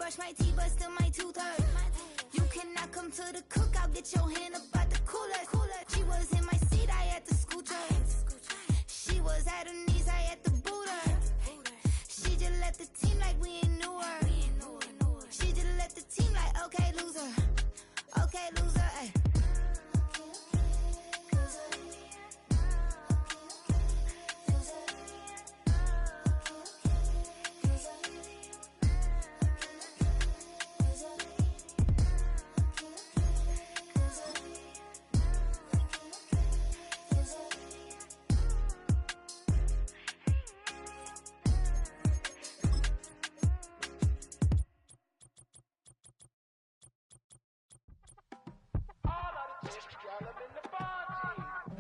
brush my teeth, but still my tooth hurt. You cannot come to the cookout, get your hand up out the cooler. She was in my seat, I had to scoot her. She was at her knees, I had to boot her. She just left the team like we ain't knew her. She just left the team like, okay, loser. Okay, loser, ay.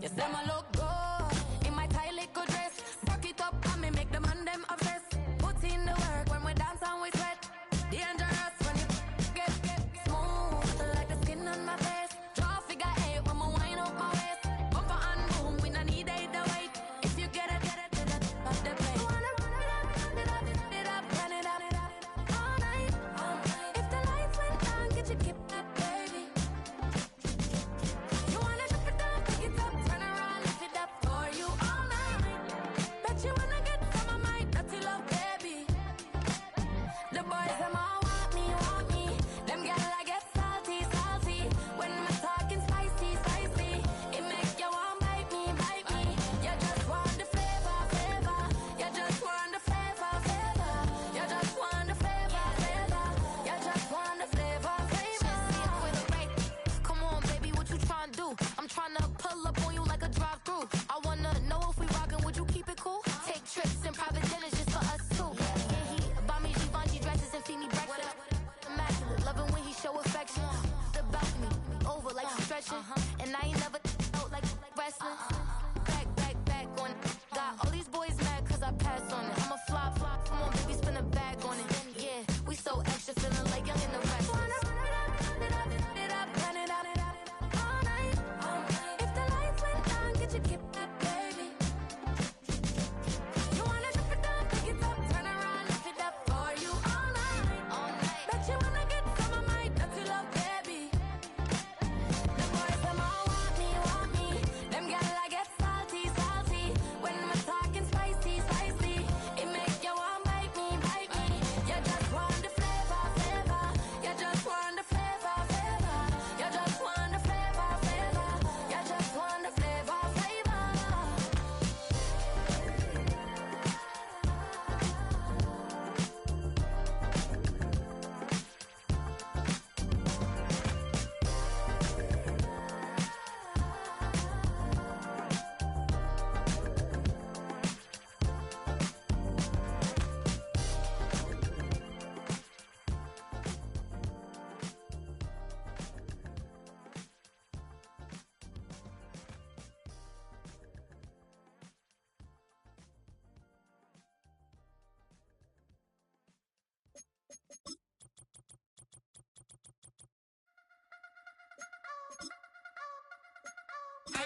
Yes, them a look good in my tight little dress. Rock it up and me make the man them obsessed. Put in the work when we dance and we sweat. Dangerous when you get smooth like the skin on my face. Draw figure eight when we wind up my waist. Bumper and boom, we no need either weight. If you get it, off the plate. You wanna run it up, run it up, all night. If the lights went down, get your kip up, baby. You wanna drop it down, pick it up, turn around, lift it up for you all night. Bet you wanna get some of my dirty love, baby. The boys them all want me. Them gyal I get salty. When I'm talking spicy. It make you want bite me. You just want the flavor. You just want the flavor. You just want the flavor. You just want the flavor. Just see it with a rate. Come on, baby, what you tryna do? I'm tryna pull up on you like a drive-through. I wanna know if we rockin', would you keep it cool? Take trips and private dinners just for us two. Yeah, he buy me Givenchy dresses and feed me breakfast. Immaculate, loving when he show affection. The balcony, over like stretching. And I ain't never out like wrestling. Back on it. Got all these boys mad cause I passed on it. I'm a flop. Come on, baby, spin a bag on it. Yeah, we so extra, feeling like young in the rest. Run it up, all night. If the lights went down, get your kip up, baby. You wanna drop it down, pick it up, turn around, lift it up for you all night. Bet you wanna get some of my dirty love, baby. The boys them all want me. Them gyal I get salty. When I'm talking spicy. It make you want bite me. You just want the flavor. You just want the flavor. You just want the flavor. You just want the flavor.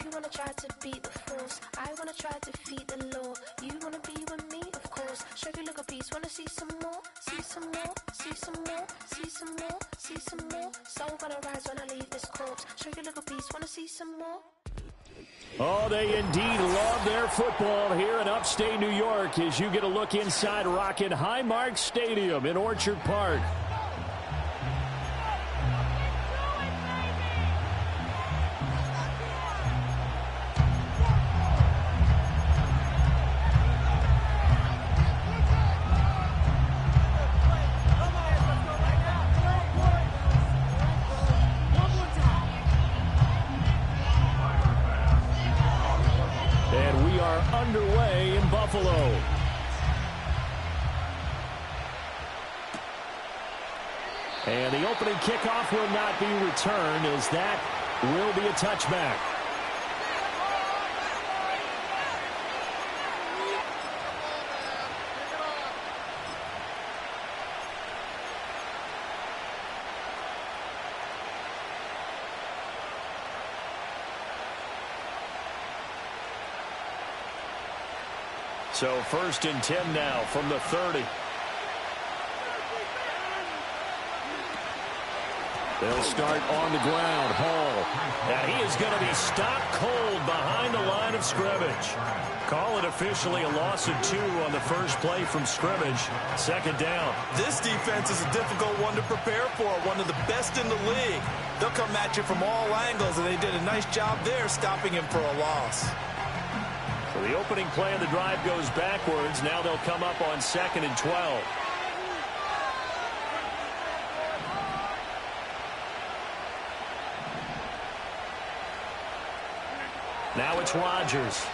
You wanna try to beat the force, I wanna try to defeat the law. You wanna be with me, of course. Show you look a piece, wanna see some more, see some more, see some more, see some more, see some more. Soul gonna rise when I leave this corpse. Show you look a piece, wanna see some more. Oh, they indeed love their football here in upstate New York as you get a look inside Rocket Highmark Stadium in Orchard Park. Underway in Buffalo. And the opening kickoff will not be returned as that will be a touchback. So 1st and 10 now from the 30. They'll start on the ground. Hall. And he is going to be stopped cold behind the line of scrimmage. Call it officially a loss of 2 on the first play from scrimmage. Second down. This defense is a difficult one to prepare for, one of the best in the league. They'll come at you from all angles, and they did a nice job there stopping him for a loss. So the opening play of the drive goes backwards. Now they'll come up on 2nd and 12. Now it's Rodgers.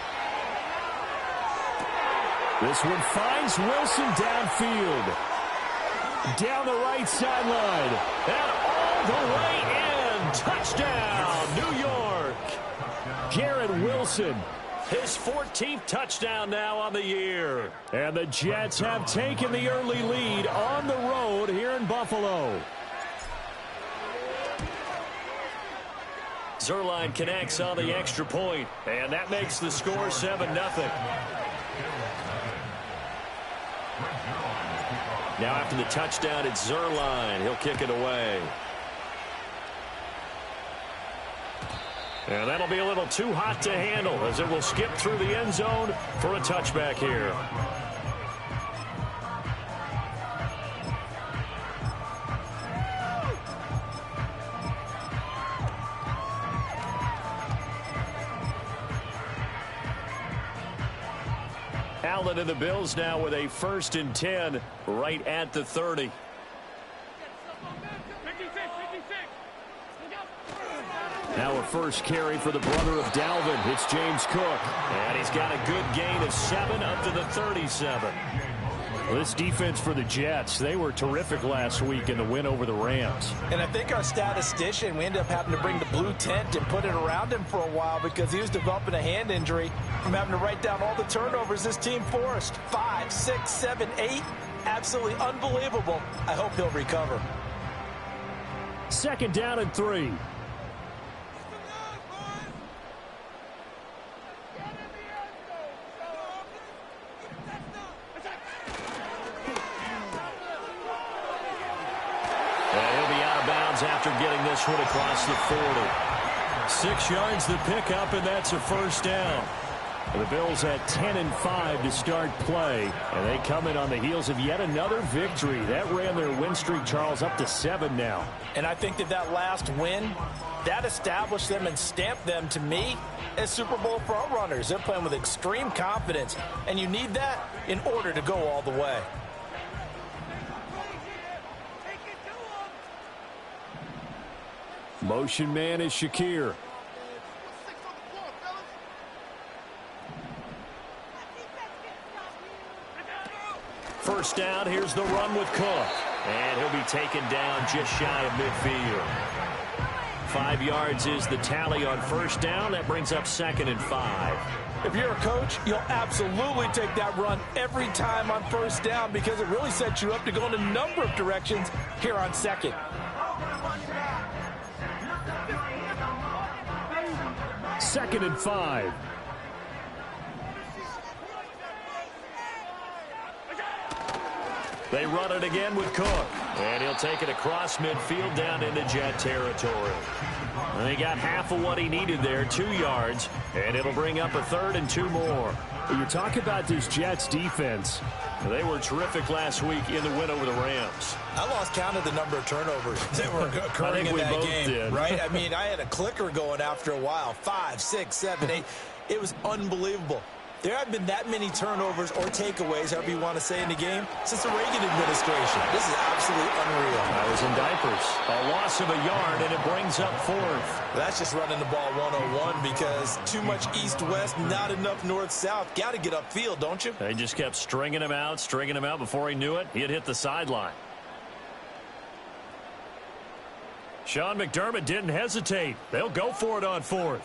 This one finds Wilson downfield. Down the right sideline. And all the way in. Touchdown, New York. Garrett Wilson. His 14th touchdown now on the year. And the Jets have taken the early lead on the road here in Buffalo. Zuerlein connects on the extra point, and that makes the score 7-0. Now after the touchdown, it's Zuerlein. He'll kick it away. And that'll be a little too hot to handle as it will skip through the end zone for a touchback here. Allen and the Bills now with a 1st and 10 right at the 30. Now a first carry for the brother of Dalvin. It's James Cook. And he's got a good gain of 7 up to the 37. Well, this defense for the Jets, they were terrific last week in the win over the Rams. And I think our statistician, we ended up having to bring the blue tent and put it around him for a while because he was developing a hand injury from having to write down all the turnovers this team forced. 5, 6, 7, 8. Absolutely unbelievable. I hope he'll recover. 2nd down and 3. After getting this one across the 40. 6 yards the pickup, and that's a 1st down. The Bills at 10-5 to start play, and they come in on the heels of yet another victory. That ran their win streak, Charles, up to 7 now. And I think that last win, that established them and stamped them, to me, as Super Bowl front runners. They're playing with extreme confidence, and you need that in order to go all the way. Motion man is Shakir. First down, here's the run with Cook. And he'll be taken down just shy of midfield. 5 yards is the tally on first down. That brings up 2nd and 5. If you're a coach, you'll absolutely take that run every time on first down because it really sets you up to go in a number of directions here on 2nd. 2nd and 5. They run it again with Cook. And he'll take it across midfield down into Jet territory. And he got half of what he needed there, 2 yards. And it'll bring up a 3rd and 2 more. You talk about this Jets defense. They were terrific last week in the win over the Rams. I lost count of the number of turnovers that were occurring in that game, right? I mean, I had a clicker going after a while. 5, 6, 7, 8. It was unbelievable. There haven't been that many turnovers or takeaways, however you want to say, in the game since the Reagan administration. This is absolutely unreal. I was in diapers. A loss of a yard, and it brings up 4th. That's just running the ball 101 because too much east-west, not enough north-south. Got to get upfield, don't you? They just kept stringing him out. Before he knew it, he had hit the sideline. Sean McDermott didn't hesitate. They'll go for it on 4th.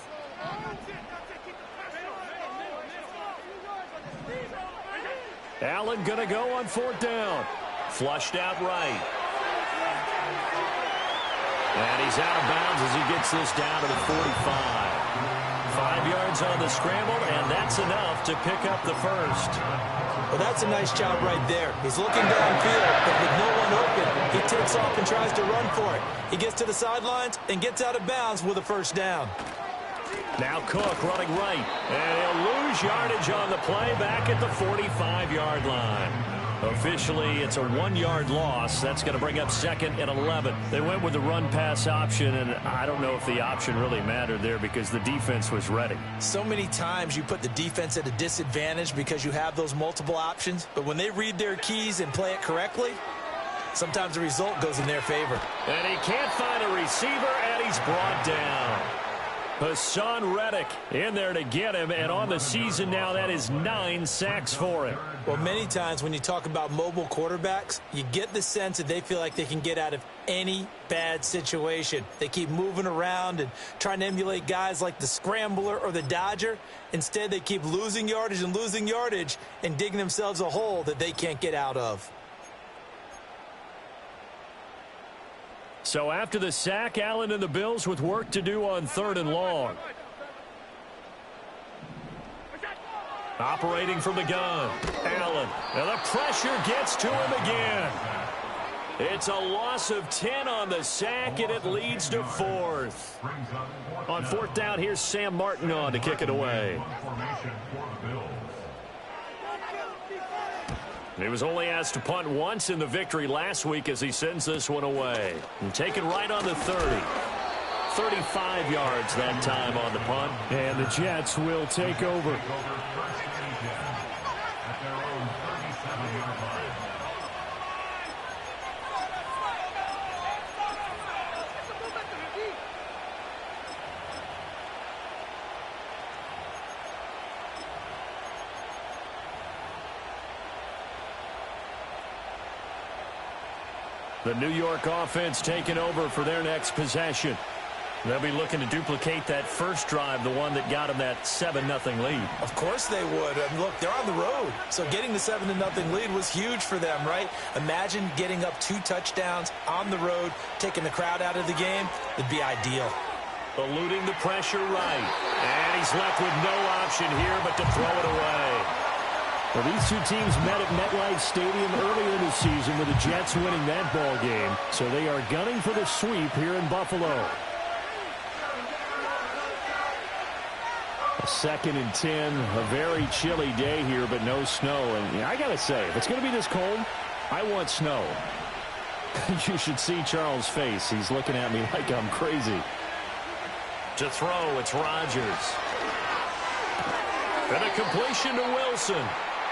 Allen going to go on 4th down. Flushed out right. And he's out of bounds as he gets this down to the 45. 5 yards on the scramble, and that's enough to pick up the 1st. Well, that's a nice job right there. He's looking downfield, but with no one open, he takes off and tries to run for it. He gets to the sidelines and gets out of bounds with a first down. Now Cook running right, and he'll lose yardage on the play back at the 45-yard line. Officially, it's a 1-yard loss. That's going to bring up 2nd and 11. They went with the run-pass option, and I don't know if the option really mattered there because the defense was ready. So many times you put the defense at a disadvantage because you have those multiple options, but when they read their keys and play it correctly, sometimes the result goes in their favor. And he can't find a receiver, and he's brought down. Hassan Reddick in there to get him, and on the season now, that is 9 sacks for him. Well, many times when you talk about mobile quarterbacks, you get the sense that they feel like they can get out of any bad situation. They keep moving around and trying to emulate guys like the Scrambler or the Dodger. Instead, they keep losing yardage and digging themselves a hole that they can't get out of. So after the sack, Allen and the Bills with work to do on 3rd and long. Operating from the gun, Allen. And the pressure gets to him again. It's a loss of 10 on the sack, and it leads to 4th. On 4th down, here's Sam Martin on to kick it away. He was only asked to punt once in the victory last week as he sends this one away. And taken right on the 30. 35 yards that time on the punt. And the Jets will take over. The New York offense taking over for their next possession. They'll be looking to duplicate that first drive, the one that got them that 7-0 lead. Of course they would. And look, they're on the road. So getting the 7-0 lead was huge for them, right? Imagine getting up 2 touchdowns on the road, taking the crowd out of the game. It'd be ideal. Eluding the pressure right. And he's left with no option here but to throw it away. Well, these two teams met at MetLife Stadium earlier in the season with the Jets winning that ball game. So they are gunning for the sweep here in Buffalo. A 2nd and 10, a very chilly day here, but no snow. And I got to say, if it's going to be this cold, I want snow. You should see Charles' face. He's looking at me like I'm crazy. To throw, it's Rodgers. And a completion to Wilson.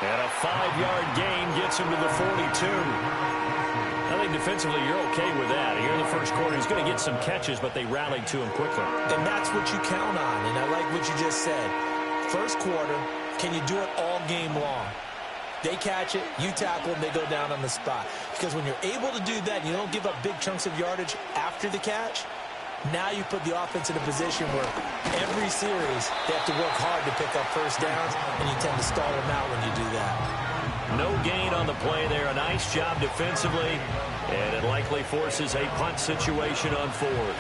And a 5-yard gain gets him to the 42. I think defensively you're okay with that. Here in the first quarter, he's going to get some catches, but they rallied to him quickly. And that's what you count on, and I like what you just said. First quarter, can you do it all game long? They catch it, you tackle them, they go down on the spot. Because when you're able to do that, you don't give up big chunks of yardage after the catch, now you put the offense in a position where every series they have to work hard to pick up first downs, and you tend to stall them out when you do that. No gain on the play there. A nice job defensively, and it likely forces a punt situation on 4th.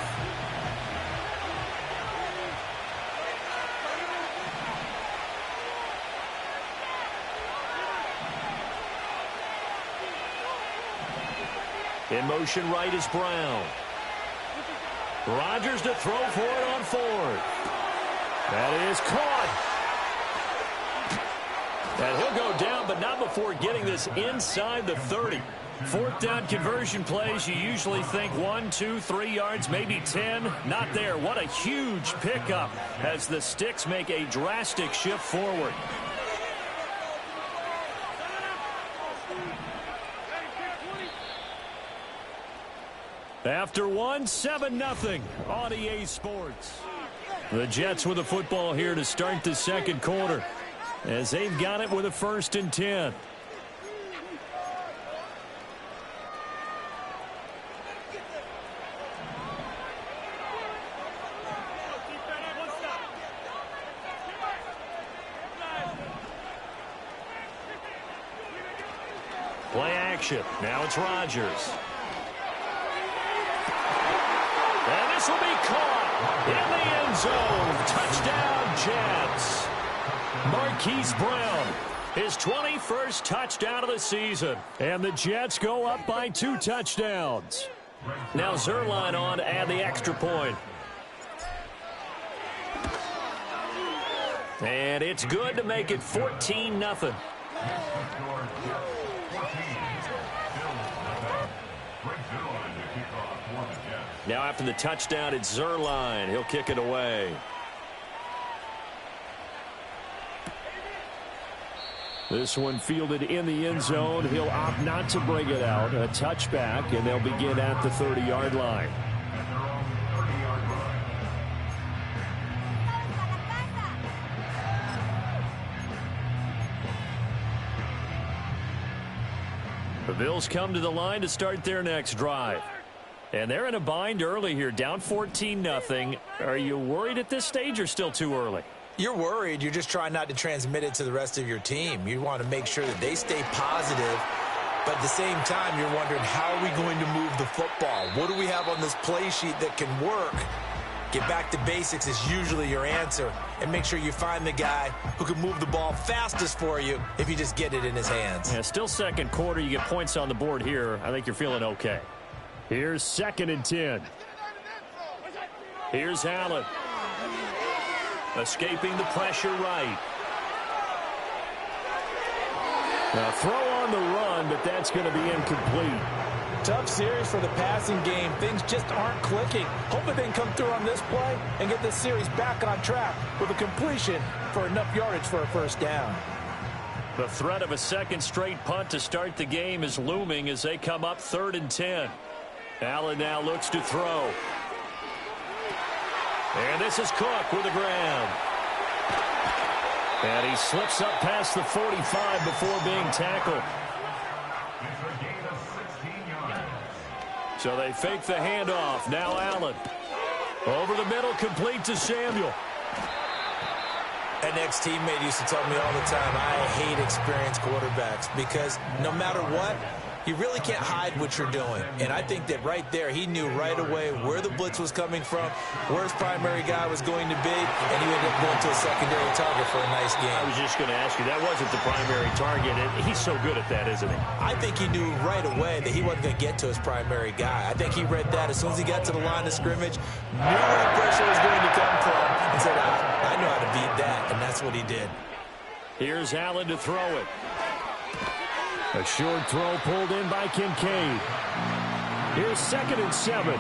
In motion right is Brown. Rodgers to throw for it on 4th. That is caught. And he'll go down, but not before getting this inside the 30. 4th down conversion plays, you usually think 1, 2, 3 yards, maybe 10. Not there. What a huge pickup as the Sticks make a drastic shift forward. After 7-0 on EA Sports. The Jets with the football here to start the second quarter as they've got it with a 1st and 10. Play action. Now it's Rodgers. And this will be caught in the end zone. Touchdown, Jets. Marquise Brown His 21st touchdown of the season. And the Jets go up by 2 touchdowns. Now Zerline on to add the extra point. And it's good to make it 14-0. Now after the touchdown, it's Zerline. He'll kick it away. This one fielded in the end zone. He'll opt not to bring it out. A touchback, and they'll begin at the 30-yard line. The Bills come to the line to start their next drive. And they're in a bind early here, down 14-0. Are you worried at this stage or still too early? You're worried. You're just trying not to transmit it to the rest of your team. You want to make sure that they stay positive. But at the same time, you're wondering, how are we going to move the football? What do we have on this play sheet that can work? Get back to basics is usually your answer. And make sure you find the guy who can move the ball fastest for you if you just get it in his hands. Yeah, still second quarter. You get points on the board here. I think you're feeling okay. Here's 2nd and 10. Here's Allen. Escaping the pressure right. Now throw on the run, but that's going to be incomplete. Tough series for the passing game. Things just aren't clicking. Hoping they can come through on this play and get this series back on track with a completion for enough yardage for a first down. The threat of a second straight punt to start the game is looming as they come up 3rd and 10. Allen now looks to throw. And this is Cook with a grab. And he slips up past the 45 before being tackled. So they fake the handoff. Now Allen. Over the middle, complete to Samuel. An ex-teammate used to tell me all the time, I hate experienced quarterbacks because no matter what, you really can't hide what you're doing. And I think that right there, he knew right away where the blitz was coming from, where his primary guy was going to be, and he ended up going to a secondary target for a nice game. I was just going to ask you, that wasn't the primary target. He's so good at that, isn't he? I think he knew right away that he wasn't going to get to his primary guy. I think he read that as soon as he got to the line of scrimmage, knew where the pressure was going to come from, and said, I know how to beat that, and that's what he did. Here's Allen to throw it. A short throw pulled in by Kincaid. Here's 2nd and 7.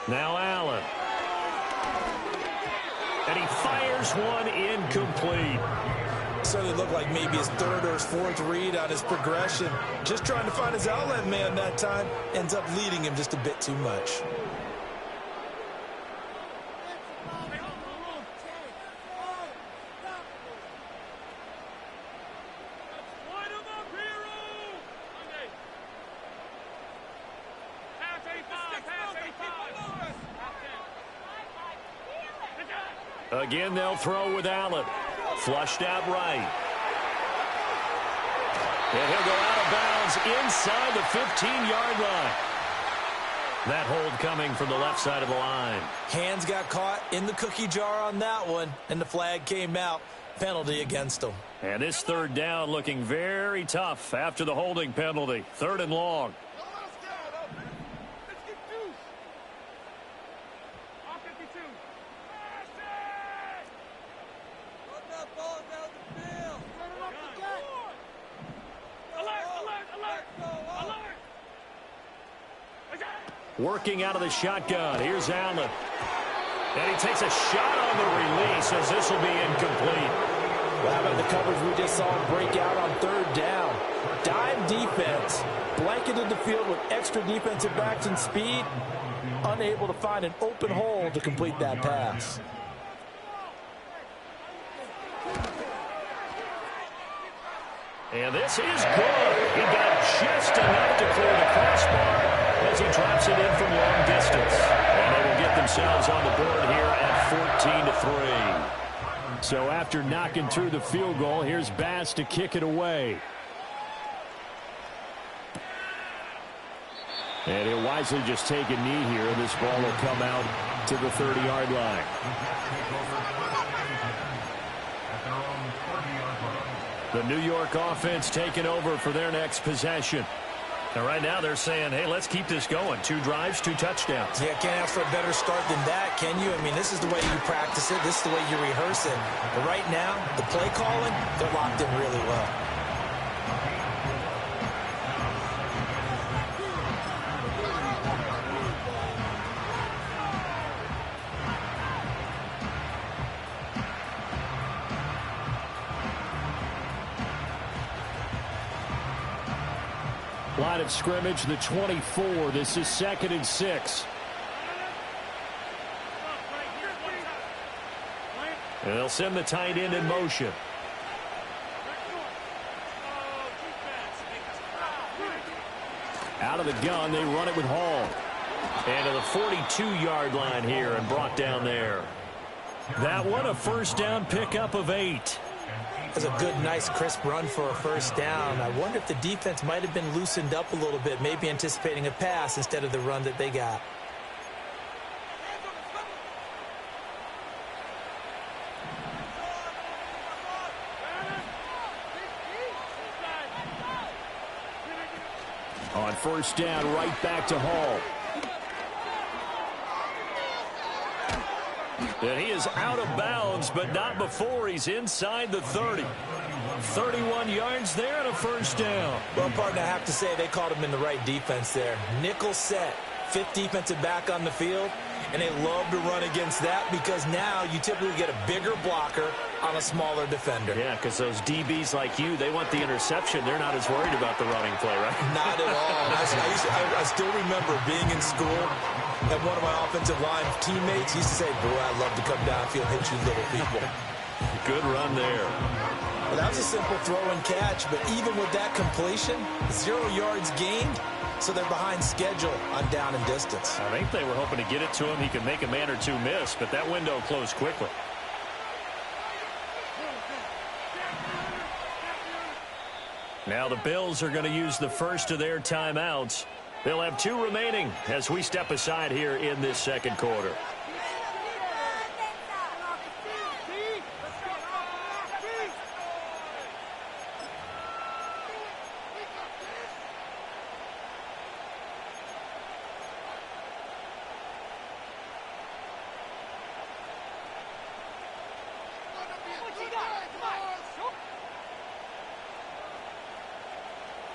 Now Allen. And he fires one incomplete. Certainly looked like maybe his 3rd or his 4th read on his progression. Just trying to find his outlet man that time. Ends up leading him just a bit too much. Again, they'll throw with Allen. Flushed out right. And he'll go out of bounds inside the 15-yard line. That hold coming from the left side of the line. Hands got caught in the cookie jar on that one, and the flag came out. Penalty against him. And this 3rd down looking very tough after the holding penalty. 3rd and long. Working out of the shotgun. Here's Allen. And he takes a shot on the release as this will be incomplete. Well, how about the coverage we just saw him break out on 3rd down? Dime defense. Blanketed the field with extra defensive backs and speed. Unable to find an open hole to complete that pass. And this is good. He got just enough to clear the crossbar as he drops it in from long distance. And they will get themselves on the board here at 14-3. So after knocking through the field goal, here's Bass to kick it away. And he'll wisely just take a knee here. This ball will come out to the 30-yard line. The New York offense taking over for their next possession. And right now they're saying, hey, let's keep this going. 2 drives, 2 touchdowns. Yeah, can't ask for a better start than that, can you? I mean, this is the way you practice it. This is the way you rehearse it. But right now, the play calling, they're locked in really well. Line of scrimmage, the 24. This is 2nd and 6. And they'll send the tight end in motion. Out of the gun, they run it with Hall. And to the 42-yard line here and brought down there. That one, a first down pickup of 8. That's a good, nice, crisp run for a first down. I wonder if the defense might have been loosened up a little bit, maybe anticipating a pass instead of the run that they got. On first down, right back to Hall. And he is out of bounds, but not before he's inside the 30. 31 yards there and a first down. Well, partner, I have to say they called him in the right defense there. Nickel set, 5th defensive back on the field, and they love to run against that because now you typically get a bigger blocker on a smaller defender. Yeah, because those DBs like you, they want the interception. They're not as worried about the running play, right? Not at all. I still remember being in school, and one of my offensive line teammates used to say, boy, I'd love to come downfield and hit you little people. Good run there. Well, that was a simple throw and catch, but even with that completion, 0 yards gained, so they're behind schedule on down and distance. I think they were hoping to get it to him. He could make a man or two miss, but that window closed quickly. Now the Bills are going to use the first of their timeouts. They'll have 2 remaining as we step aside here in this second quarter.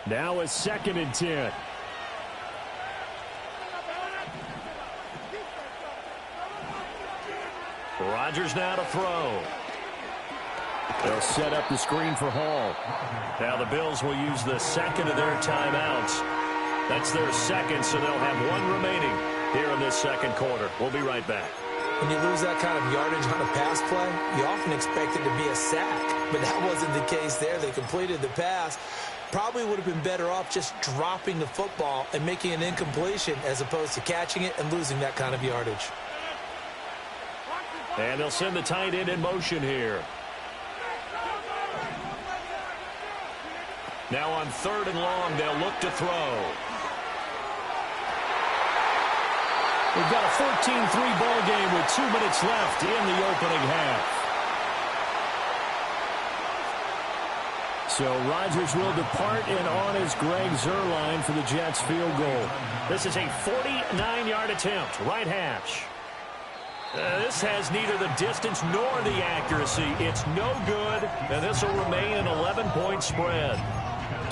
Now a 2nd and 10. Rodgers now to throw. They'll set up the screen for Hall. Now the Bills will use the second of their timeouts. That's their second, so they'll have 1 remaining here in this second quarter. We'll be right back. When you lose that kind of yardage on a pass play, you often expect it to be a sack, but that wasn't the case there. They completed the pass. Probably would have been better off just dropping the football and making an incompletion as opposed to catching it and losing that kind of yardage. And they'll send the tight end in motion here. Now on 3rd and long, they'll look to throw. We've got a 14-3 ball game with 2 minutes left in the opening half. So Rodgers will depart, and on is Greg Zuerlein for the Jets field goal. This is a 49-yard attempt, right hash. This has neither the distance nor the accuracy. It's no good, and this will remain an 11-point spread.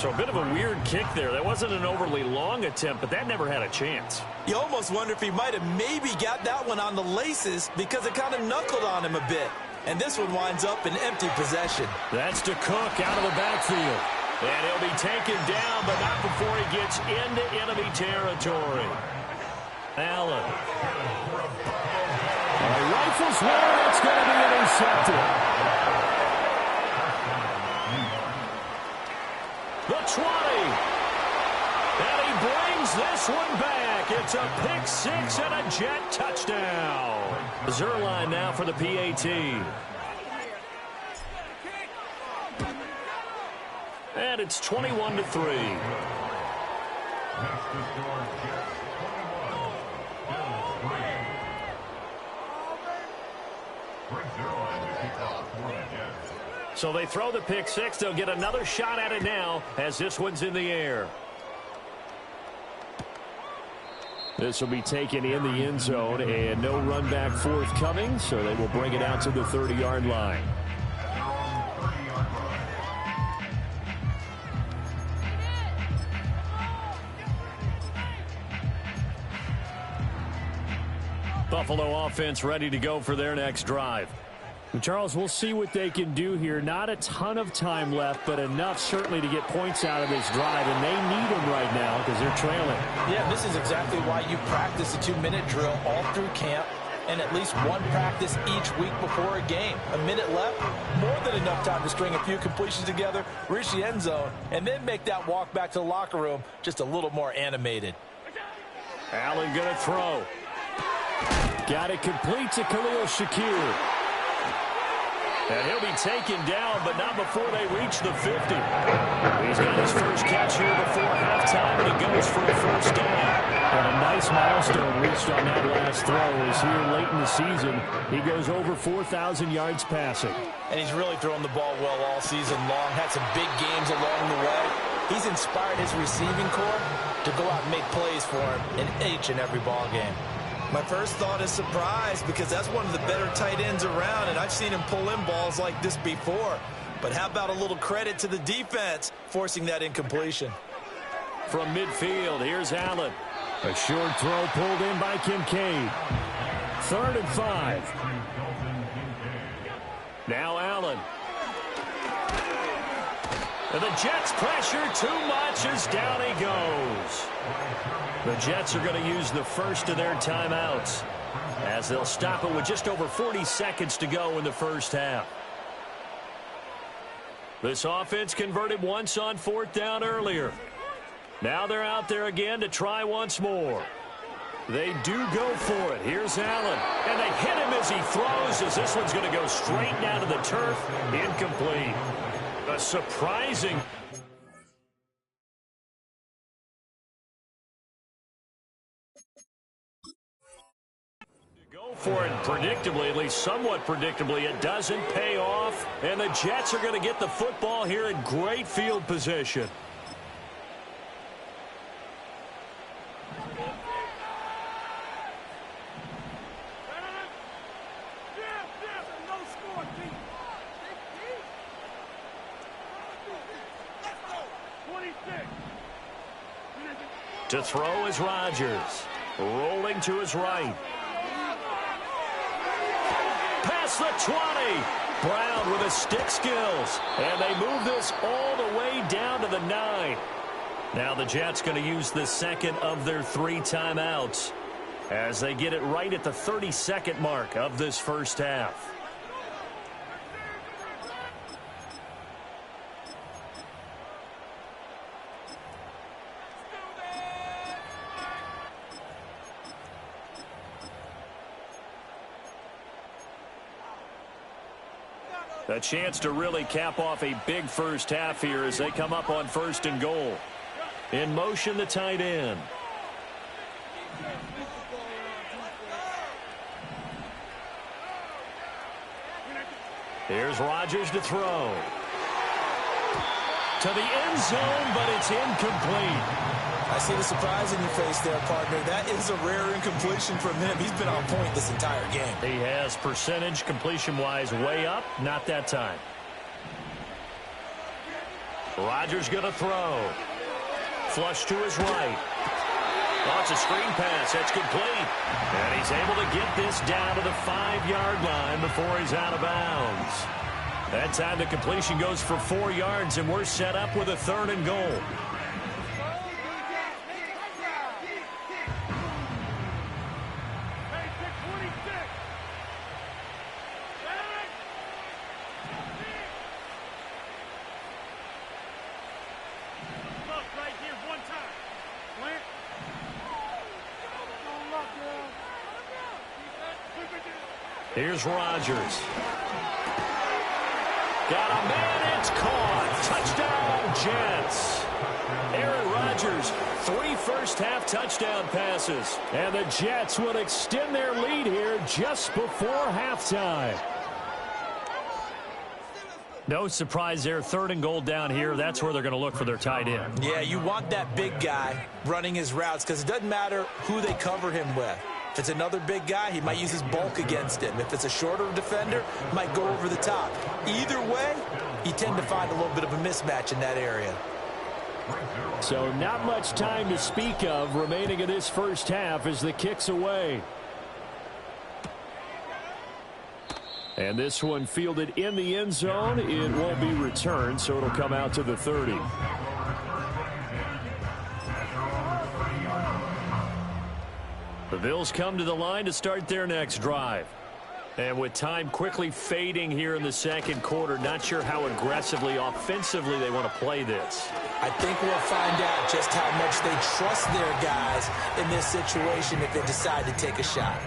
So a bit of a weird kick there. That wasn't an overly long attempt, but that never had a chance. You almost wonder if he might have maybe got that one on the laces because it kind of knuckled on him a bit. And this one winds up in empty possession. That's to Cook out of the backfield. And he'll be taken down, but not before he gets into enemy territory. Allen. Rifles one. It's going to be intercepted. The 20. And he brings this one back. It's a pick 6 and a Jet touchdown. Zuerlein now for the PAT. And it's 21-3. So they throw the pick six. They'll get another shot at it now as this one's in the air. This will be taken in the end zone, and no run back forthcoming, so they will bring it out to the 30-yard line. Buffalo offense ready to go for their next drive. And Charles, we'll see what they can do here. Not a ton of time left, but enough certainly to get points out of this drive, and they need them right now because they're trailing. Yeah, this is exactly why you practice a 2-minute drill all through camp and at least one practice each week before a game. A minute left, more than enough time to string a few completions together, reach the end zone, and then make that walk back to the locker room just a little more animated. Allen going to throw. Got it complete to Khalil Shakir. And he'll be taken down, but not before they reach the 50. He's got his first catch here before halftime, and he goes for a first down. And a nice milestone reached on that last throw is here late in the season. He goes over 4,000 yards passing. And he's really thrown the ball well all season long. Had some big games along the way. He's inspired his receiving corps to go out and make plays for him in each and every ball game. My first thought is surprise because that's one of the better tight ends around, and I've seen him pull in balls like this before. But how about a little credit to the defense forcing that incompletion? From midfield, here's Allen. A short throw pulled in by Kincaid. 3rd and 5. Now Allen. And the Jets pressure too much as down he goes. The Jets are going to use the first of their timeouts as they'll stop it with just over 40 seconds to go in the first half. This offense converted once on 4th down earlier. Now they're out there again to try once more. They do go for it. Here's Allen. And they hit him as he throws, as this one's going to go straight down to the turf. Incomplete. A surprising... for it predictably, at least somewhat predictably, it doesn't pay off, and the Jets are going to get the football here in great field position. To throw is Rodgers, rolling to his right. Past the 20. Brown with his stick skills. And they move this all the way down to the 9. Now the Jets going to use the second of their 3 timeouts as they get it right at the 30-second mark of this first half. A chance to really cap off a big first half here as they come up on 1st and goal. In motion, the tight end. Here's Rodgers to throw. To the end zone, but it's incomplete. I see the surprise in your face there, partner. That is a rare incompletion from him. He's been on point this entire game. He has percentage completion-wise way up. Not that time. Rodgers going to throw. Flush to his right. Oh, it's a screen pass. That's complete. And he's able to get this down to the 5-yard line before he's out of bounds. That time the completion goes for 4 yards, and we're set up with a 3rd and goal. Here's Rodgers. Got a man, it's caught. Touchdown, Jets. Aaron Rodgers, 3 first-half touchdown passes. And the Jets will extend their lead here just before halftime. No surprise there. 3rd and goal down here. That's where they're going to look for their tight end. Yeah, you want that big guy running his routes because it doesn't matter who they cover him with. If it's another big guy, he might use his bulk against him. If it's a shorter defender, he might go over the top. Either way, you tend to find a little bit of a mismatch in that area. So not much time to speak of remaining in this first half as the kick's away. And this one fielded in the end zone. It won't be returned, so it'll come out to the 30. The Bills come to the line to start their next drive. And with time quickly fading here in the second quarter, not sure how aggressively, offensively they want to play this. I think we'll find out just how much they trust their guys in this situation if they decide to take a shot.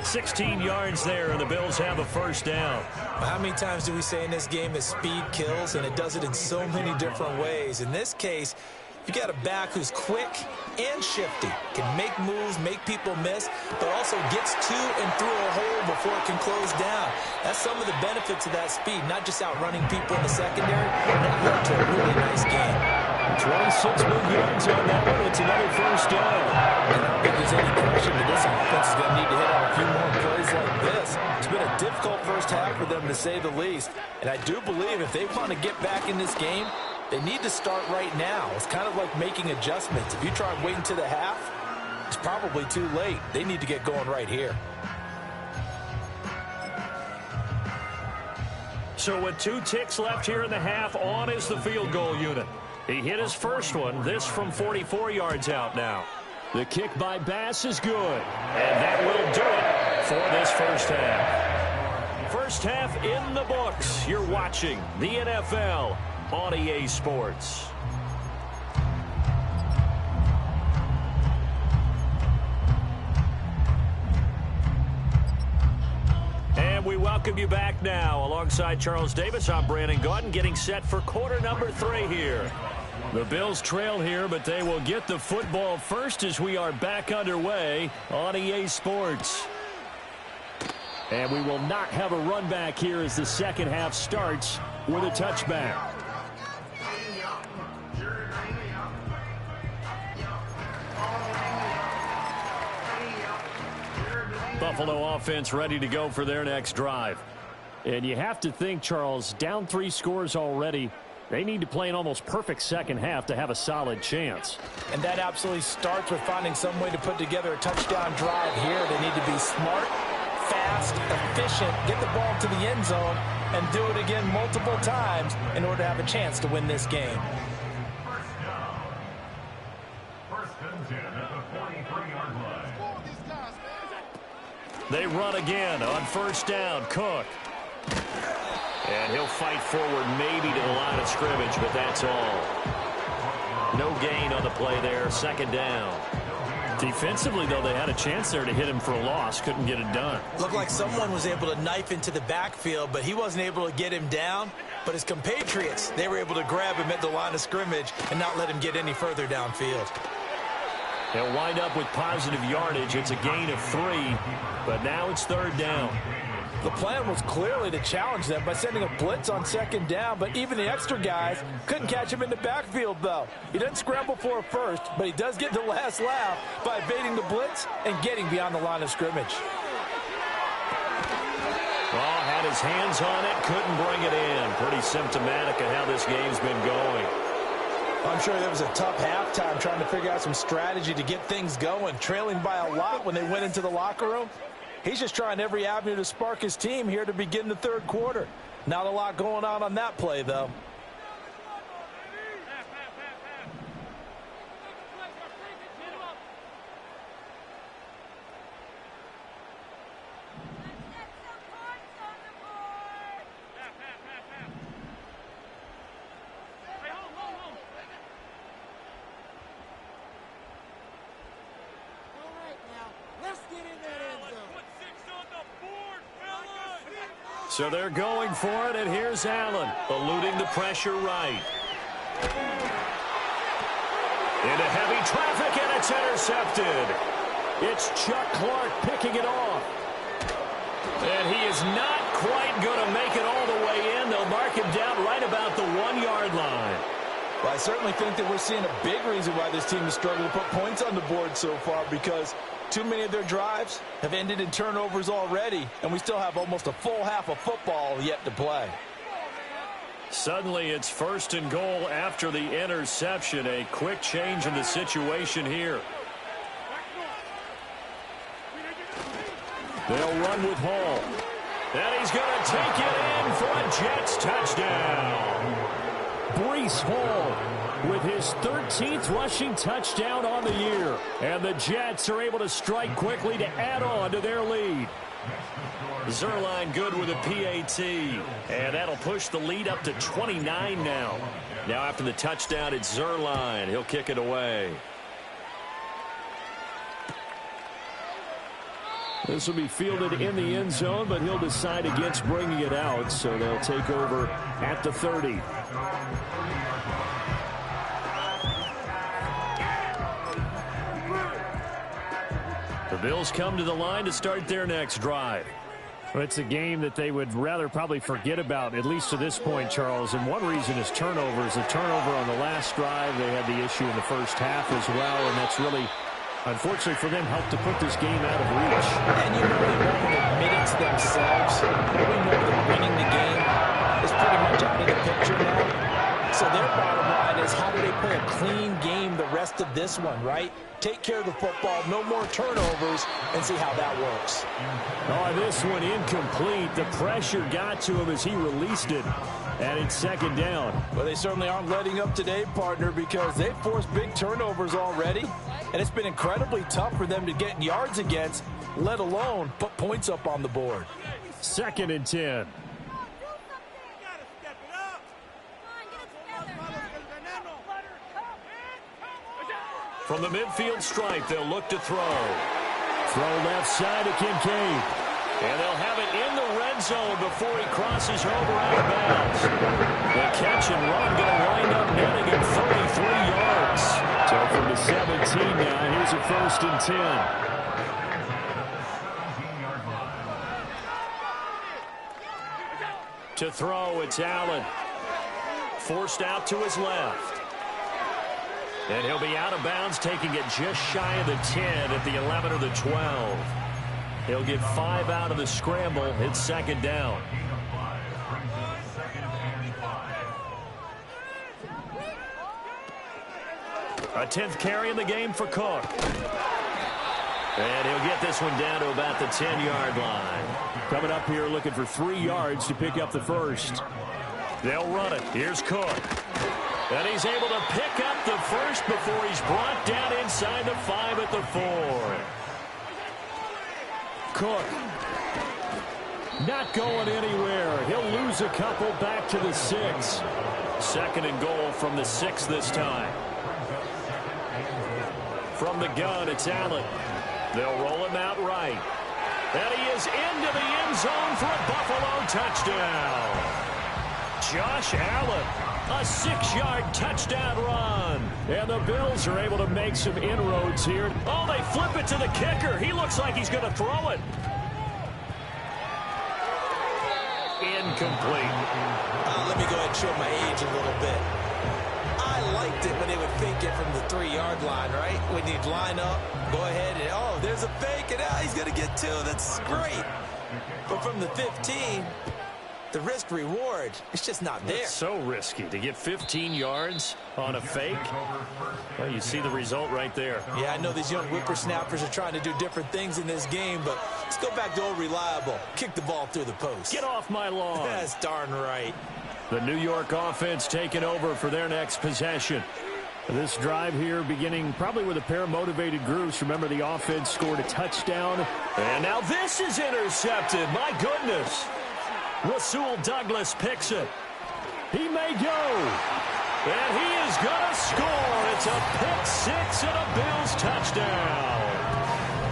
16 yards there, and the Bills have a first down. How many times do we say in this game that speed kills, and it does it in so many different ways? In this case, you got a back who's quick and shifty, can make moves, make people miss, but also gets to and through a hole before it can close down. That's some of the benefits of that speed, not just outrunning people in the secondary, that led to a really nice game. 26 big yards on that one. It's another first down. And I don't think there's any question that this offense is going to need to hit on a few more plays like this. It's been a difficult first half for them, to say the least. And I do believe if they want to get back in this game, they need to start right now. It's kind of like making adjustments. If you try waiting to the half, it's probably too late. They need to get going right here. So with 2 ticks left here in the half, on is the field goal unit. He hit his first one, this from 44 yards out now. The kick by Bass is good. And that will do it for this first half. First half in the books. You're watching the NFL on EA Sports. And we welcome you back now. Alongside Charles Davis, I'm Brandon Gaudin, getting set for quarter number 3 here. The Bills trail here, but they will get the football first as we are back underway on EA Sports. And we will not have a run back here as the second half starts with a touchback. Buffalo offense ready to go for their next drive. And you have to think, Charles, down 3 scores already. They need to play an almost perfect second half to have a solid chance. And that absolutely starts with finding some way to put together a touchdown drive here. They need to be smart, fast, efficient, get the ball to the end zone, and do it again multiple times in order to have a chance to win this game. They run again on first down. Cook. And he'll fight forward maybe to the line of scrimmage, but that's all. No gain on the play there. Second down. Defensively, though, they had a chance there to hit him for a loss. Couldn't get it done. Looked like someone was able to knife into the backfield, but he wasn't able to get him down. But his compatriots, they were able to grab him at the line of scrimmage and not let him get any further downfield. They'll wind up with positive yardage. It's a gain of 3, but now it's third down. The plan was clearly to challenge them by sending a blitz on second down, but even the extra guys couldn't catch him in the backfield, though. He doesn't scramble for a first, but he does get the last laugh by evading the blitz and getting beyond the line of scrimmage. Well, had his hands on it, couldn't bring it in. Pretty symptomatic of how this game's been going. I'm sure there was a tough halftime trying to figure out some strategy to get things going, trailing by a lot when they went into the locker room. He's just trying every avenue to spark his team here to begin the third quarter. Not a lot going on that play, though. So they're going for it, and here's Allen, eluding the pressure right. Into heavy traffic, and it's intercepted. It's Chuck Clark picking it off. And he is not quite going to make it all the way in. and they'll mark him down right about the 1-yard line. Well, I certainly think that we're seeing a big reason why this team has struggled to put points on the board so far, because too many of their drives have ended in turnovers already, and we still have almost a full half of football yet to play. Suddenly it's 1st and goal after the interception. A quick change in the situation here. They'll run with Hall. And he's going to take it in for a Jets touchdown. Breece Hall with his 13th rushing touchdown on the year. And the Jets are able to strike quickly to add on to their lead. Zerline good with a PAT. And that'll push the lead up to 29 now. Now after the touchdown, it's Zerline. He'll kick it away. This will be fielded in the end zone, but he'll decide against bringing it out, so they'll take over at the 30. The Bills come to the line to start their next drive. Well, it's a game that they would rather probably forget about, at least to this point, Charles. And one reason is turnovers. The turnover on the last drive, they had the issue in the first half as well, and that's really, unfortunately for them, helped to put this game out of reach. And you know they won't admit it to themselves. We know that winning the game is pretty much out of the picture now. So their bottom line is, how do they play a clean game the rest of this one, right? Take care of the football, no more turnovers, and see how that works. Oh, this one incomplete. The pressure got to him as he released it. And it's 2nd down. Well, they certainly aren't letting up today, partner, because they've forced big turnovers already. And it's been incredibly tough for them to get yards against, let alone put points up on the board. 2nd and 10. From the midfield stripe, they'll look to throw. Throw left side to Kincaid. And they'll have it in the red zone before he crosses over out of bounds. The catch and run going to wind up netting him 33 yards. So from the 17 now, here's a 1st and 10. To throw, it's Allen. Forced out to his left. And he'll be out of bounds, taking it just shy of the 10 at the 11 or the 12. He'll get 5 out of the scramble. It's 2nd down. A 10th carry in the game for Cook. And he'll get this one down to about the 10-yard line. Coming up here looking for 3 yards to pick up the first. They'll run it. Here's Cook. And he's able to pick up the first before he's brought down inside the 5 at the 4. Cook not going anywhere. He'll lose a couple back to the 6. 2nd and goal from the 6 this time. From the gun, it's Allen. They'll roll him out right. And he is into the end zone for a Buffalo touchdown. Josh Allen, a 6-yard touchdown run. And the Bills are able to make some inroads here. Oh, they flip it to the kicker. He looks like he's going to throw it. Incomplete. Let me go ahead and show my age a little bit. I liked it when they would fake it from the 3-yard line, right? When you'd line up, go ahead and, oh, there's a fake, and he's going to get 2. That's great. But from the 15, the risk reward, it's just not there. It's so risky to get 15 yards on a fake. Well, you see the result right there. Yeah, I know these young whippersnappers are trying to do different things in this game, but let's go back to old reliable. Kick the ball through the post. Get off my lawn. That's darn right. The New York offense taking over for their next possession. This drive here beginning probably with a pair of motivated groups. Remember, the offense scored a touchdown. And now this is intercepted. My goodness. Rasul Douglas picks it. He may go. And he is going to score. It's a pick 6 and a Bills touchdown.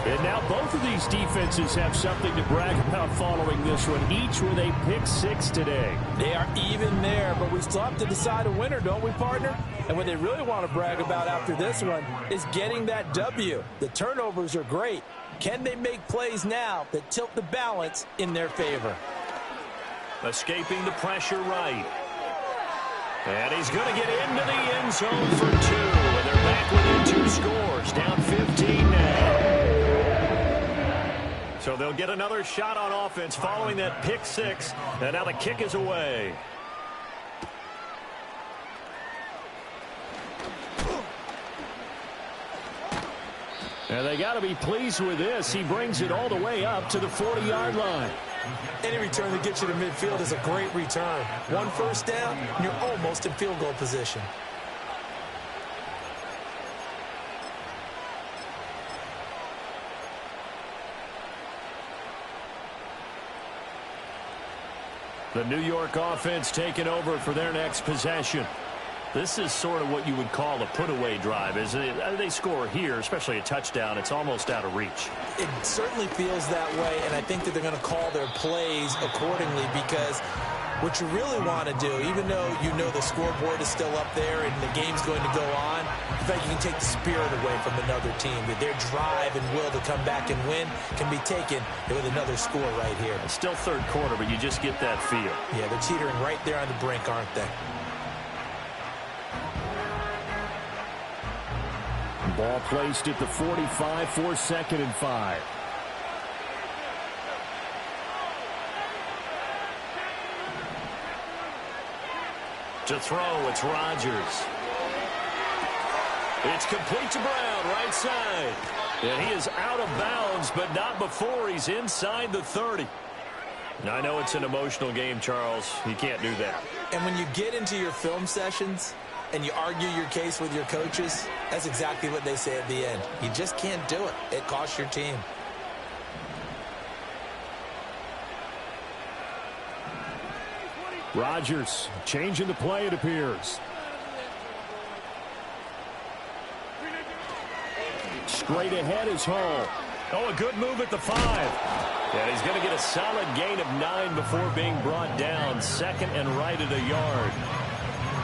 And now both of these defenses have something to brag about following this one. Each with a pick 6 today. They are even there, but we still have to decide a winner, don't we, partner? And what they really want to brag about after this one is getting that W. The turnovers are great. Can they make plays now that tilt the balance in their favor? Escaping the pressure right. And he's going to get into the end zone for 2. And they're back within 2 scores. Down 15 now. So they'll get another shot on offense following that pick 6. And now the kick is away. And they got to be pleased with this. He brings it all the way up to the 40-yard line. Any return that gets you to midfield is a great return. 1 first down, and you're almost in field goal position. The New York offense taking over for their next possession. This is sort of what you would call a put-away drive, isn't it? They score here, especially a touchdown. It's almost out of reach. It certainly feels that way, and I think that they're going to call their plays accordingly because what you really want to do, even though you know the scoreboard is still up there and the game's going to go on, I think you can take the spirit away from another team. That their drive and will to come back and win can be taken with another score right here. It's still third quarter, but you just get that feel. Yeah, they're teetering right there on the brink, aren't they? Ball placed at the 45 for 2nd and 5. To throw, it's Rodgers. It's complete to Brown, right side. And he is out of bounds, but not before he's inside the 30. Now, I know it's an emotional game, Charles. You can't do that. And when you get into your film sessions and you argue your case with your coaches, that's exactly what they say at the end. You just can't do it. It costs your team. Rodgers changing the play, it appears. Straight ahead is Hall. Oh, a good move at the 5. And he's going to get a solid gain of 9 before being brought down. 2nd and right at a yard.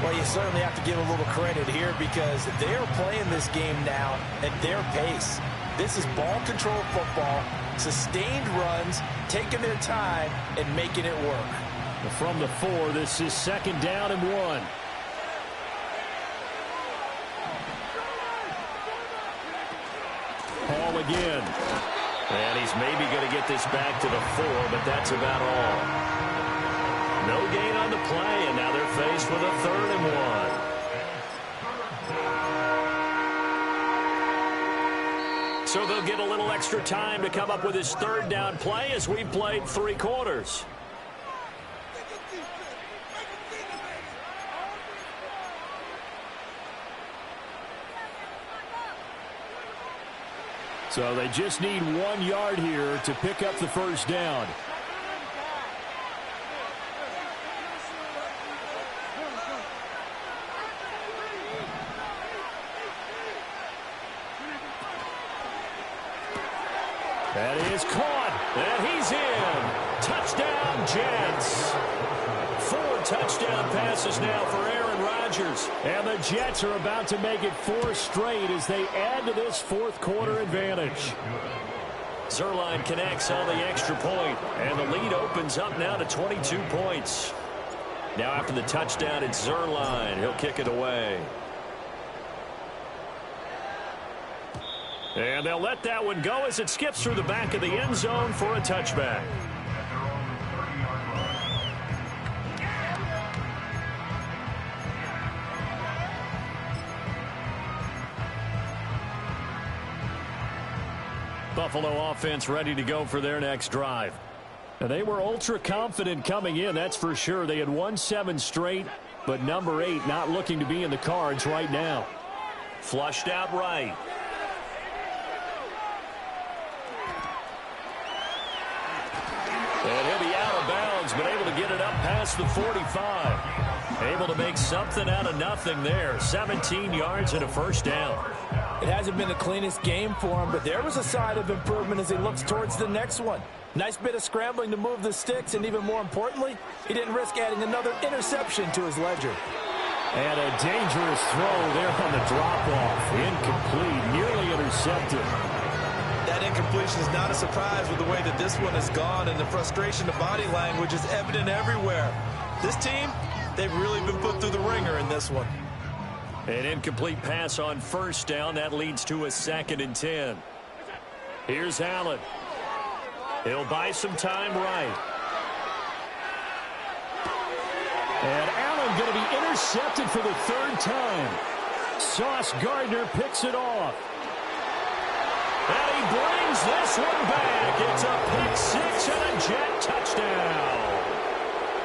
Well, you certainly have to give a little credit here because they are playing this game now at their pace. This is ball control football, sustained runs, taking their time, and making it work. From the 4, this is 2nd down and 1. Hall again. And he's maybe going to get this back to the 4, but that's about all. No gain on the play, and now they're faced with a 3rd and 1. So they'll get a little extra time to come up with his 3rd down play as we've played 3 quarters. So they just need 1 yard here to pick up the 1st down. That is caught, and he's in. Touchdown, Jets. 4 touchdown passes now for Aaron Rodgers. And the Jets are about to make it 4 straight as they add to this 4th quarter advantage. Zuerlein connects on the extra point, and the lead opens up now to 22 points. Now after the touchdown, it's Zuerlein. He'll kick it away. And they'll let that one go as it skips through the back of the end zone for a touchback. Buffalo offense ready to go for their next drive. And they were ultra confident coming in, that's for sure. They had won 7 straight, but number 8 not looking to be in the cards right now. Flushed out right. And he'll be out of bounds, but able to get it up past the 45. Able to make something out of nothing there. 17 yards and a 1st down. It hasn't been the cleanest game for him, but there was a sign of improvement as he looks towards the next one. Nice bit of scrambling to move the sticks, and even more importantly, he didn't risk adding another interception to his ledger. And a dangerous throw there on the drop-off. Incomplete, nearly intercepted. That That incompletion is not a surprise with the way that this one has gone, and the frustration, the body language is evident everywhere. This team, they've really been put through the ringer in this one. An incomplete pass on first down. That leads to a 2nd and 10. Here's Allen. He'll buy some time right. And Allen going to be intercepted for the 3rd time. Sauce Gardner picks it off. And he brings this one back. It's a pick 6 and a jet touchdown.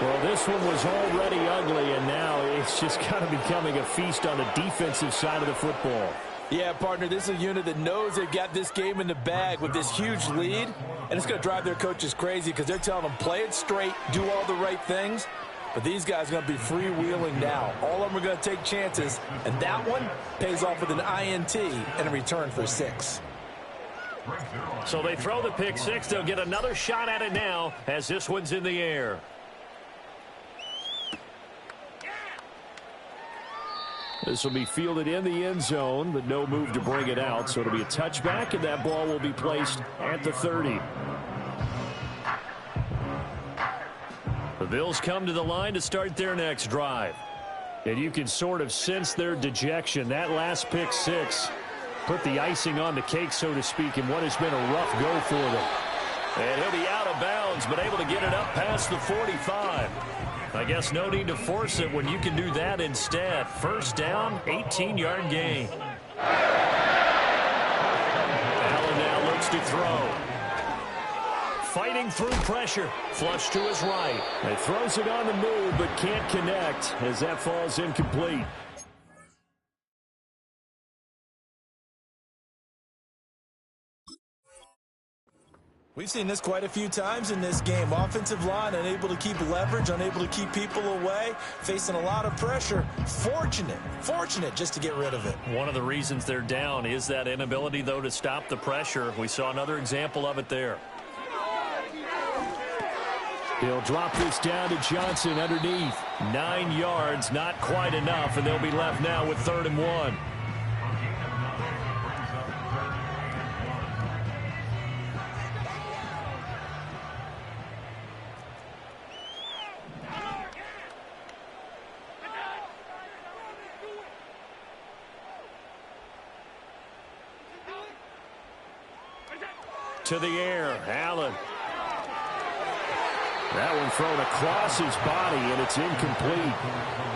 Well, this one was already ugly, and now it's just kind of becoming a feast on the defensive side of the football. Yeah, partner, this is a unit that knows they've got this game in the bag with this huge lead, and it's going to drive their coaches crazy because they're telling them play it straight, do all the right things. But these guys are going to be freewheeling now. All of them are going to take chances, and that one pays off with an INT and a return for 6. So they throw the pick 6. They'll get another shot at it now as this one's in the air. This will be fielded in the end zone, but no move to bring it out. So it'll be a touchback, and that ball will be placed at the 30. The Bills come to the line to start their next drive. And you can sort of sense their dejection. That last pick 6 put the icing on the cake, so to speak, in what has been a rough go for them. And he'll be out of bounds, but able to get it up past the 45. I guess no need to force it when you can do that instead. First down, 18-yard gain. Allen now looks to throw. Fighting through pressure. Flush to his right. He throws it on the move, but can't connect as that falls incomplete. We've seen this quite a few times in this game. Offensive line unable to keep leverage, unable to keep people away, facing a lot of pressure. Fortunate just to get rid of it. One of the reasons they're down is that inability, though, to stop the pressure. We saw another example of it there. He'll drop this down to Johnson underneath. 9 yards, not quite enough, and they'll be left now with 3rd and 1. To the air, Allen. That one thrown across his body, and it's incomplete.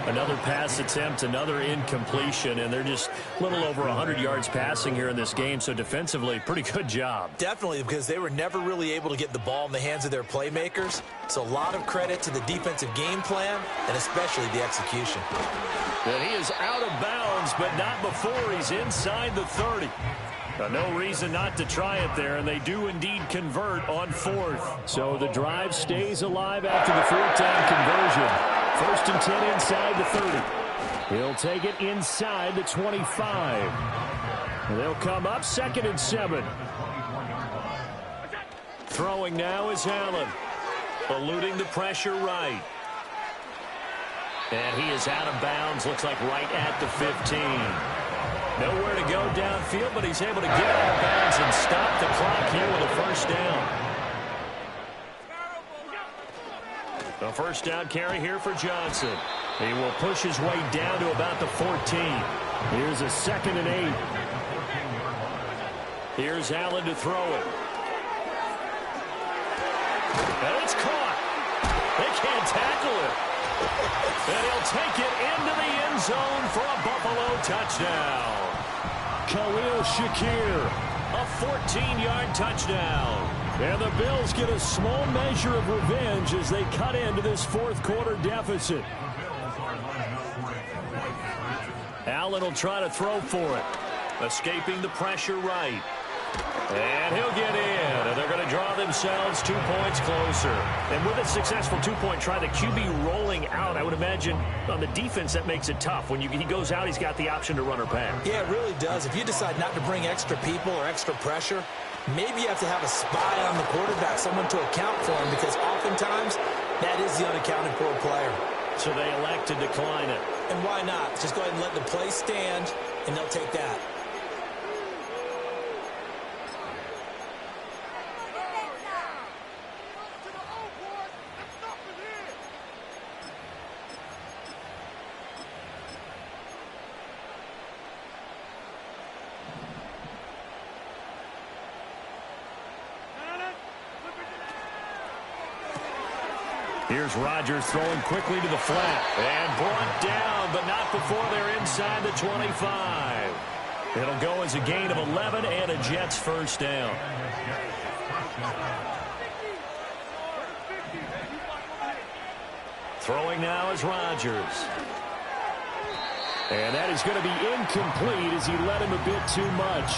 Another pass attempt, another incompletion, and they're just a little over 100 yards passing here in this game, so defensively, pretty good job. Definitely, because they were never really able to get the ball in the hands of their playmakers. So a lot of credit to the defensive game plan, and especially the execution. And he is out of bounds, but not before he's inside the 30. No reason not to try it there, and they do indeed convert on 4th. So the drive stays alive after the 4th down conversion. 1st and 10 inside the 30. He'll take it inside the 25. And they'll come up 2nd and 7. Throwing now is Allen. Eluding the pressure right. And he is out of bounds, looks like right at the 15. Nowhere to go downfield, but he's able to get out of bounds and stop the clock here with a 1st down. A 1st down carry here for Johnson. He will push his way down to about the 14. Here's a 2nd and 8. Here's Allen to throw it. And it's caught. They can't tackle it. And he'll take it into the end zone for a Buffalo touchdown. Khalil Shakir, a 14-yard touchdown. And the Bills get a small measure of revenge as they cut into this 4th quarter deficit. Allen will try to throw for it. Escaping the pressure right. And he'll get in, and they're going to draw themselves 2 points closer. And with a successful 2-point try, the QB rolling out, I would imagine on the defense that makes it tough. When he goes out, he's got the option to run or pass. Yeah, it really does. If you decide not to bring extra people or extra pressure, maybe you have to have a spy on the quarterback, someone to account for him, because oftentimes that is the unaccounted for player. So they elect to decline it. And why not? Just go ahead and let the play stand, and they'll take that. Here's Rodgers throwing quickly to the flat. And brought down, but not before they're inside the 25. It'll go as a gain of 11 and a Jets first down. Throwing now is Rodgers. And that is going to be incomplete as he led him a bit too much.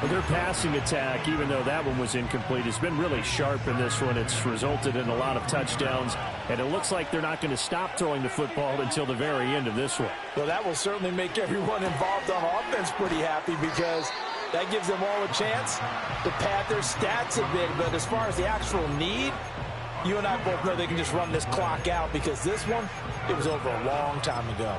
But their passing attack, even though that one was incomplete, has been really sharp in this one. It's resulted in a lot of touchdowns, and it looks like they're not going to stop throwing the football until the very end of this one. Well, that will certainly make everyone involved on offense pretty happy because that gives them all a chance to pad their stats a bit. But as far as the actual need, you and I both know they can just run this clock out because this one, it was over a long time ago.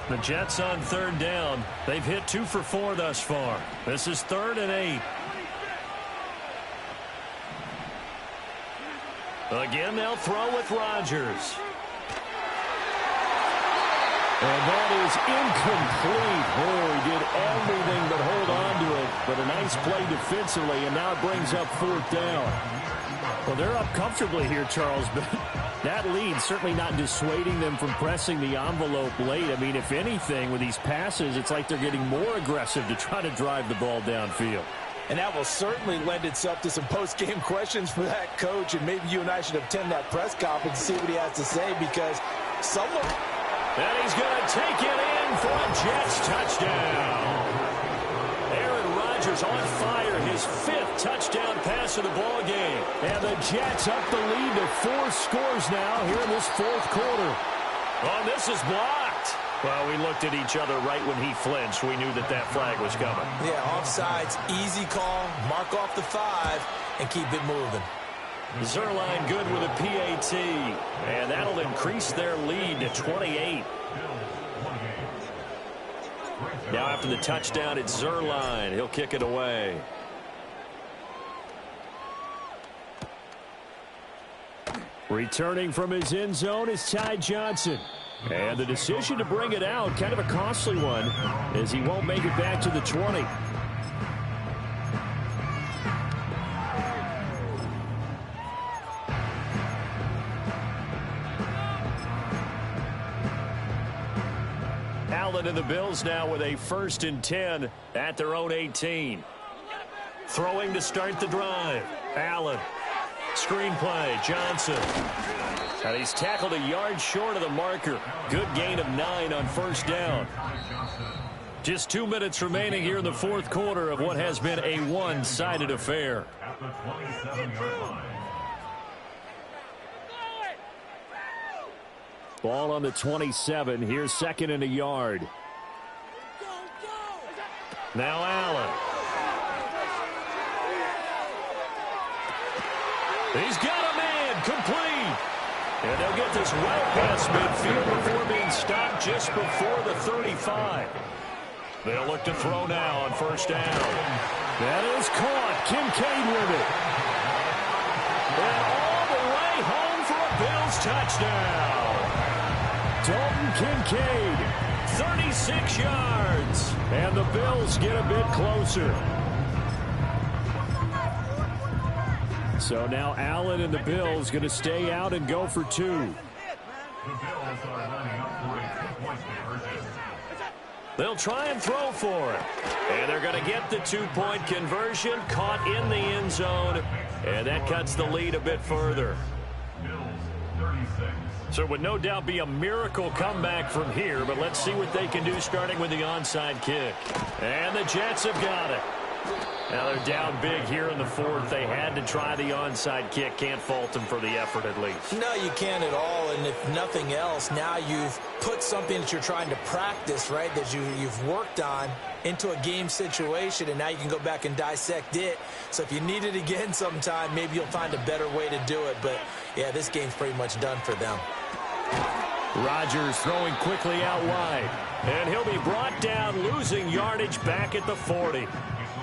The Jets on third down. They've hit 2 for 4 thus far. This is 3rd and 8. Again, they'll throw with Rodgers. And that is incomplete. Oh, he did everything but hold on to it. But a nice play defensively, and now it brings up 4th down. Well, they're up comfortably here, Charles, but that lead certainly not dissuading them from pressing the envelope late. I mean, if anything, with these passes, it's like they're getting more aggressive to try to drive the ball downfield. And that will certainly lend itself to some post-game questions for that coach, and maybe you and I should attend that press conference to see what he has to say because someone... And he's going to take it in for a Jets touchdown. Aaron Rodgers on fire, his 5th touchdown pass of the ball game. And the Jets up the lead to 4 scores now here in this 4th quarter. Oh, this is blocked. Well, we looked at each other right when he flinched. We knew that that flag was coming. Yeah, offsides, easy call, mark off the 5, and keep it moving. Zerline good with a PAT, and that'll increase their lead to 28. Now after the touchdown, it's Zerline. He'll kick it away. Returning from his end zone is Ty Johnson. And the decision to bring it out, kind of a costly one, as he won't make it back to the 20. Allen and the Bills now with a 1st and 10 at their own 18. Throwing to start the drive. Allen. Screenplay. Johnson. And he's tackled a yard short of the marker. Good gain of 9 on 1st down. Just 2 minutes remaining here in the 4th quarter of what has been a one-sided affair. At the 27-yard line. Ball on the 27. Here's 2nd and a yard. Now Allen. He's got a man. Complete. And they'll get this well past midfield before being stopped just before the 35. They'll look to throw now on 1st down. That is caught. Kincaid with it. And all the way home for a Bills touchdown. Dalton Kincaid, 36 yards. And the Bills get a bit closer. So now Allen and the Bills going to stay out and go for 2. The Bills are lining up for a 2-point conversion. They'll try and throw for it. And they're going to get the 2-point conversion, caught in the end zone. And that cuts the lead a bit further. Bills 36. So it would no doubt be a miracle comeback from here, but let's see what they can do starting with the onside kick. And the Jets have got it. Now they're down big here in the 4th. They had to try the onside kick. Can't fault them for the effort at least. No, you can't at all. And if nothing else, now you've put something that you're trying to practice, right, that you've worked on into a game situation, and now you can go back and dissect it. So if you need it again sometime, maybe you'll find a better way to do it. But, yeah, this game's pretty much done for them. Rodgers throwing quickly out wide. And he'll be brought down, losing yardage back at the 40.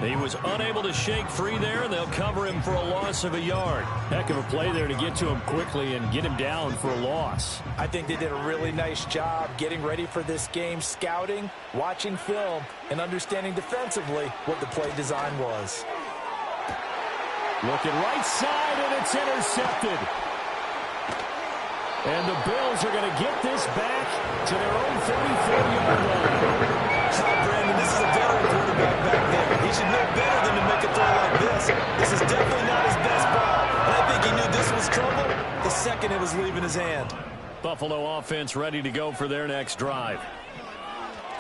He was unable to shake free there, and they'll cover him for a loss of a yard. Heck of a play there to get to him quickly and get him down for a loss. I think they did a really nice job getting ready for this game, scouting, watching film, and understanding defensively what the play design was. Looking right side, and it's intercepted. And the Bills are going to get this back to their own 34-yard line. Brandon, this is a veteran quarterback back there. He should know better than to make a throw like this. This is definitely not his best ball. And I think he knew this was trouble the second it was leaving his hand. Buffalo offense ready to go for their next drive.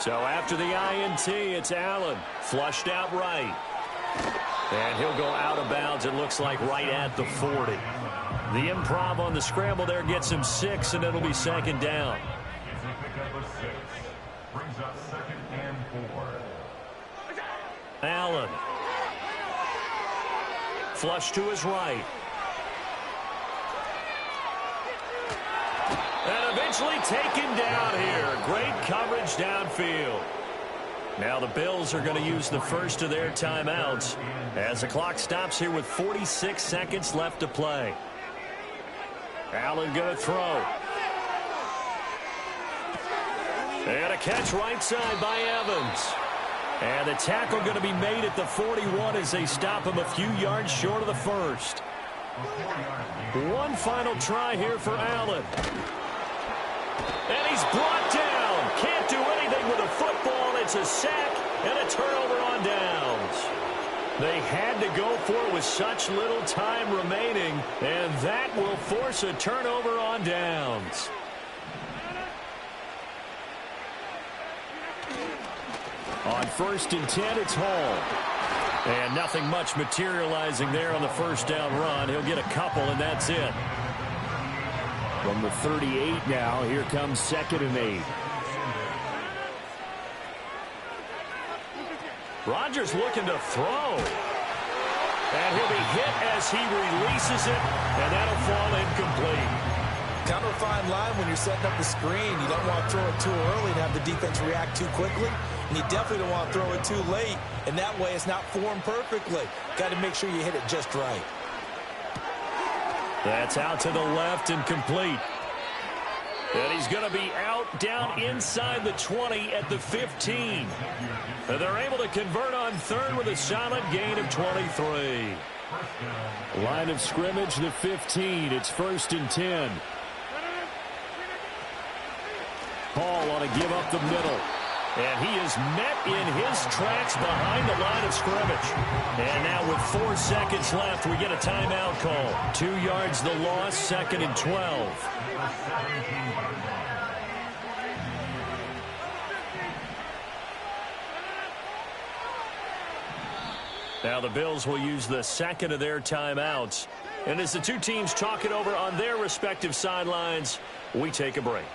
So after the INT, it's Allen. Flushed out right. And he'll go out of bounds, it looks like, right at the 40. The improv on the scramble there gets him 6, and it'll be second down. It's a pickup of 6. Brings up 2nd and 4. Allen. Flush to his right. And eventually taken down here. Great coverage downfield. Now the Bills are going to use the first of their timeouts as the clock stops here with 46 seconds left to play. Allen going to throw. And a catch right side by Evans. And the tackle going to be made at the 41 as they stop him a few yards short of the first. One final try here for Allen. And he's brought down. Can't do anything with a football. It's a sack and a turnover on downs. They had to go for it with such little time remaining, and that will force a turnover on downs. On 1st and 10, it's Hall. And nothing much materializing there on the first down run. He'll get a couple, and that's it. From the 38 now, here comes 2nd and 8. Rodgers looking to throw. And he'll be hit as he releases it, and that'll fall incomplete. Kind of a fine line when you're setting up the screen. You don't want to throw it too early and have the defense react too quickly. And you definitely don't want to throw it too late, and that way it's not formed perfectly. Got to make sure you hit it just right. That's out to the left and complete. And he's going to be out down inside the 20 at the 15. And they're able to convert on 3rd with a solid gain of 23. Line of scrimmage, the 15. It's 1st and 10. Hall on to give up the middle. And he is met in his tracks behind the line of scrimmage. And now with 4 seconds left, we get a timeout call. 2 yards the loss, 2nd and 12. Now the Bills will use the second of their timeouts. And as the two teams talk it over on their respective sidelines, we take a break.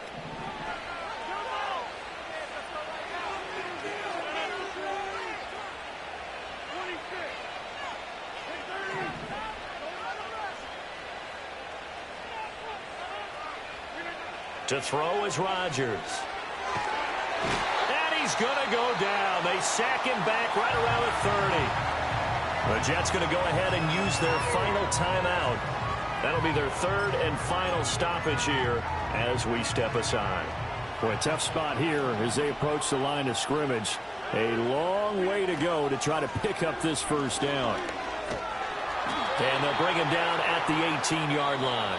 To throw is Rodgers. And he's going to go down. They sack him back right around the 30. The Jets going to go ahead and use their final timeout. That'll be their 3rd and final stoppage here as we step aside. Boy, a tough spot here as they approach the line of scrimmage. A long way to go to try to pick up this first down. And they'll bring him down at the 18-yard line.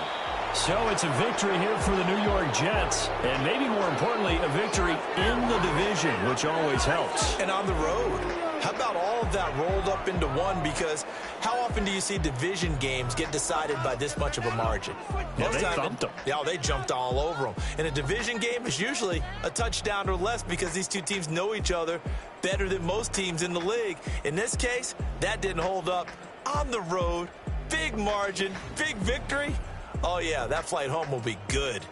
So it's a victory here for the New York Jets, and maybe more importantly, a victory in the division, which always helps. And on the road. How about all of that rolled up into one? Because how often do you see division games get decided by this much of a margin? Yeah, they thumped them. Yeah, they jumped all over them. And a division game is usually a touchdown or less because these two teams know each other better than most teams in the league. In this case, that didn't hold up. On the road, big margin, big victory. Oh, yeah, that flight home will be good.